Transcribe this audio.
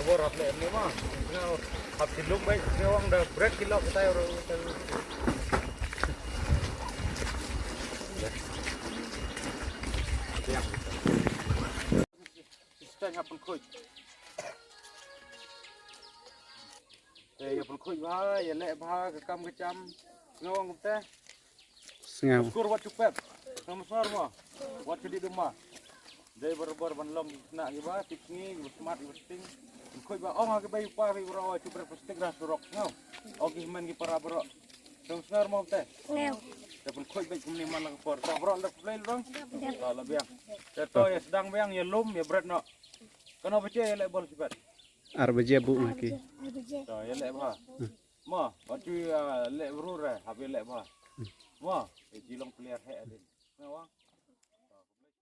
Bor apa ni mah? Ngau hab silung baik ngawang dah break kilo kita orang. Sistem apa kuy? Apa kuy bah? Ya lek bah kekam kecam ngawang kita. Sengau. Skur wat cepet. Nama sar mah. Wat jadi demah. Dari berber banlom nak giba tipni smat investing. Kuy bah oh ke bayi pa bayi bro cepet plastik ras rok ngau. Oke man gi para bro. Nama sar mah teh. Ngau. Dapat kuy baik kemni mana ke por. Tak bro lek play bro. Kalau biang. Tato ya sedang biang ya lum ya berat nak. Kenapa cie ya lek bol cepet. Arbaje bu maki. So ya lek bah. Ma, waktu lek berur habis lek bah. Ma, jilong player he ada. Ngawang.